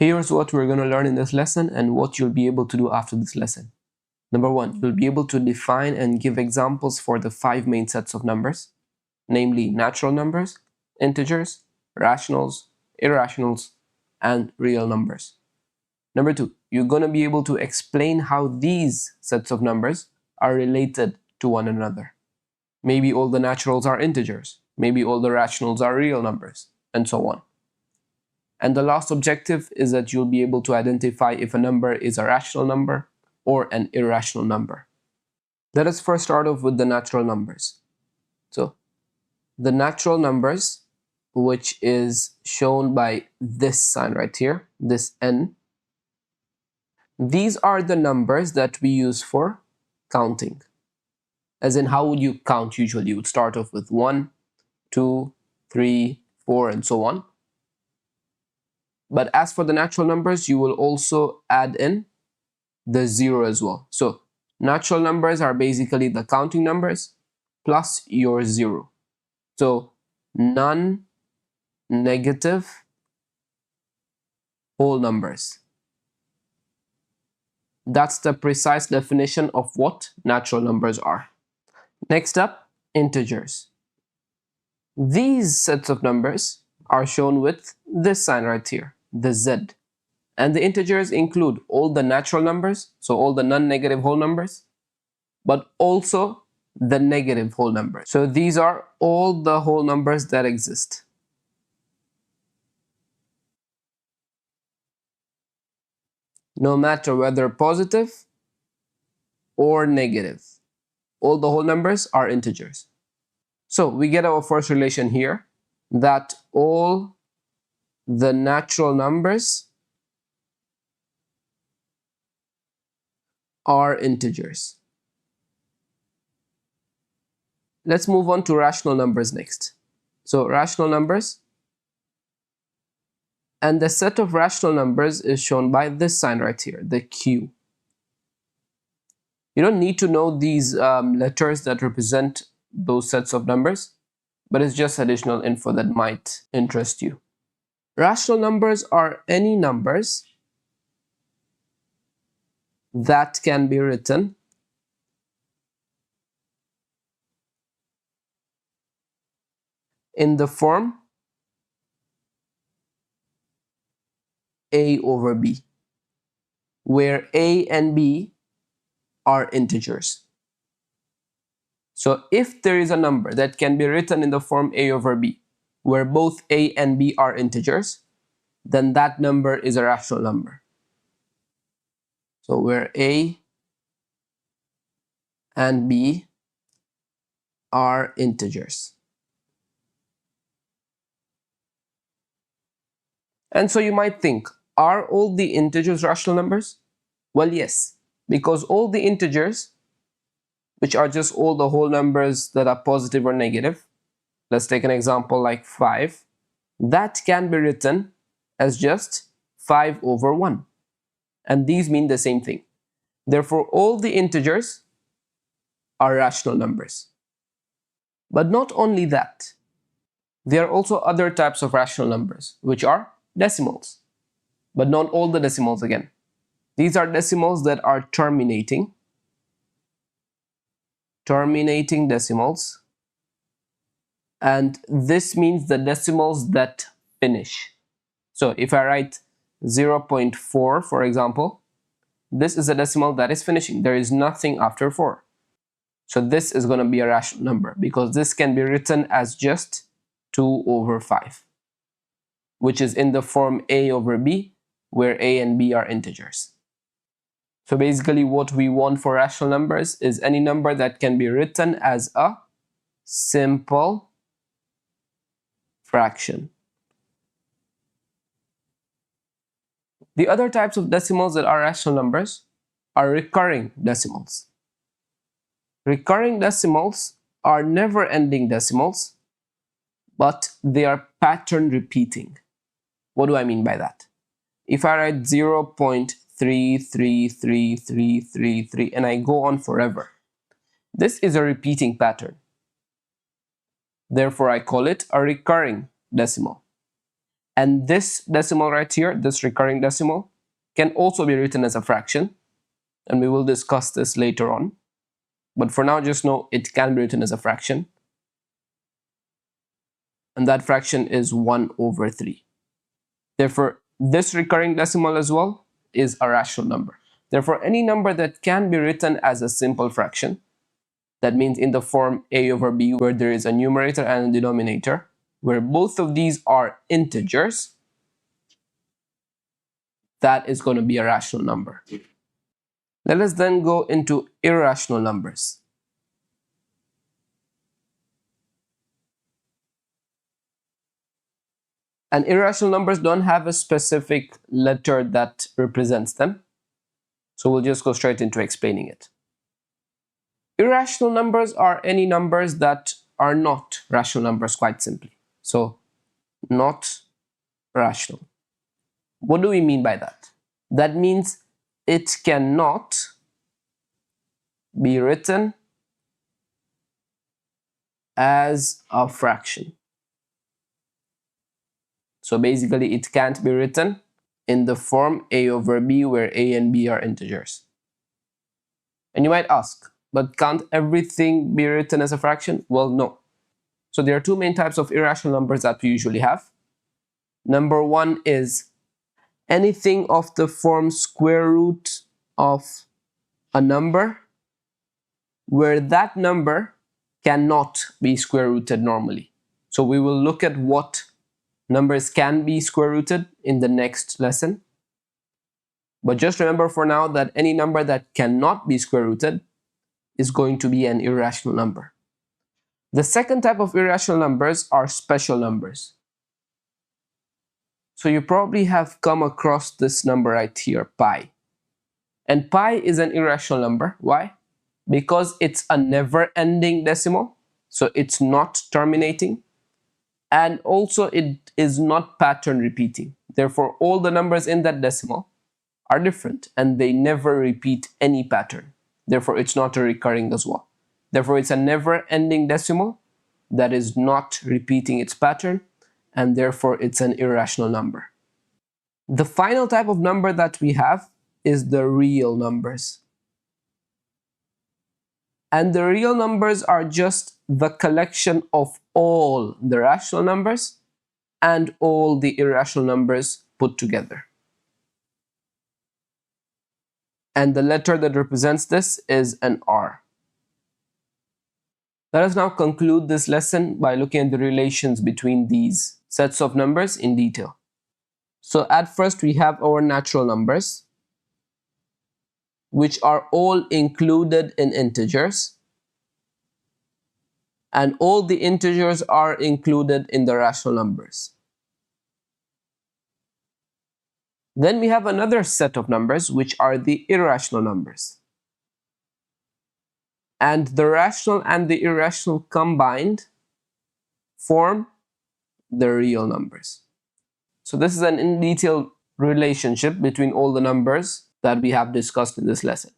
Here's what we're going to learn in this lesson and what you'll be able to do after this lesson. Number one, you'll be able to define and give examples for the 5 main sets of numbers, namely natural numbers, integers, rationals, irrationals, and real numbers. Number two, you're going to be able to explain how these sets of numbers are related to one another. Maybe all the naturals are integers, maybe all the rationals are real numbers, and so on. And the last objective is that you'll be able to identify if a number is a rational number or an irrational number. Let us first start off with the natural numbers. So, the natural numbers, which is shown by this sign right here, this n, these are the numbers that we use for counting. As in, how would you count usually? You would start off with 1, 2, 3, 4, and so on. But as for the natural numbers, you will also add in the 0 as well. So natural numbers are basically the counting numbers plus your 0. So non-negative whole numbers. That's the precise definition of what natural numbers are. Next up, integers. These sets of numbers are shown with this sign right here, the Z. And the integers include all the natural numbers, so all the non-negative whole numbers, but also the negative whole numbers. So these are all the whole numbers that exist. No matter whether positive or negative, all the whole numbers are integers. So we get our first relation here, that all the natural numbers are integers. Let's move on to rational numbers next. So rational numbers, and the set of rational numbers is shown by this sign right here, the Q. You don't need to know these letters that represent those sets of numbers, but it's just additional info that might interest you. Rational numbers are any numbers that can be written in the form a over b, where a and b are integers. So if there is a number that can be written in the form a over b, where both a and b are integers, then that number is a rational number. So where a and b are integers. And so you might think, are all the integers rational numbers? Well, yes, because all the integers, which are just all the whole numbers that are positive or negative, let's take an example like 5, that can be written as just 5 over 1. And these mean the same thing. Therefore, all the integers are rational numbers. But not only that, there are also other types of rational numbers, which are decimals. But not all the decimals again. These are decimals that are terminating decimals, and this means the decimals that finish. So if I write 0.4, for example, this is a decimal that is finishing. There is nothing after 4. So this is going to be a rational number because this can be written as just 2 over 5, which is in the form a over b, where a and b are integers. So basically what we want for rational numbers is any number that can be written as a simple fraction. The other types of decimals that are rational numbers are recurring decimals. Recurring decimals are never-ending decimals, but they are pattern repeating. What do I mean by that? If I write 0.3333333 and I go on forever, this is a repeating pattern. Therefore, I call it a recurring decimal. And this decimal right here, this recurring decimal, can also be written as a fraction. And we will discuss this later on. But for now, just know it can be written as a fraction. And that fraction is 1/3. Therefore, this recurring decimal as well is a rational number. Therefore, any number that can be written as a simple fraction, that means in the form a/b, where there is a numerator and a denominator, where both of these are integers, that is going to be a rational number. Let us then go into irrational numbers. And irrational numbers don't have a specific letter that represents them. So we'll just go straight into explaining it. Irrational numbers are any numbers that are not rational numbers, quite simply. So, not rational. What do we mean by that? That means it cannot be written as a fraction. So basically, it can't be written in the form a/b, where a and b are integers. And you might ask, but can't everything be written as a fraction? Well, no. So there are two main types of irrational numbers that we usually have. Number one is anything of the form square root of a number where that number cannot be square rooted normally. So we will look at what numbers can be square rooted in the next lesson. But just remember for now that any number that cannot be square rooted is going to be an irrational number. The second type of irrational numbers are special numbers. So you probably have come across this number right here, pi. And pi is an irrational number. Why? Because it's a never-ending decimal, so it's not terminating. And also it is not pattern repeating. Therefore, all the numbers in that decimal are different and they never repeat any pattern. Therefore, it's not a recurring as well. Therefore, it's a never-ending decimal that is not repeating its pattern, and therefore it's an irrational number. The final type of number that we have is the real numbers. And the real numbers are just the collection of all the rational numbers and all the irrational numbers put together. And the letter that represents this is an R. Let us now conclude this lesson by looking at the relations between these sets of numbers in detail. So at first we have our natural numbers, which are all included in integers, and all the integers are included in the rational numbers. Then we have another set of numbers, which are the irrational numbers. And the rational and the irrational combined form the real numbers. So this is an in detail relationship between all the numbers that we have discussed in this lesson.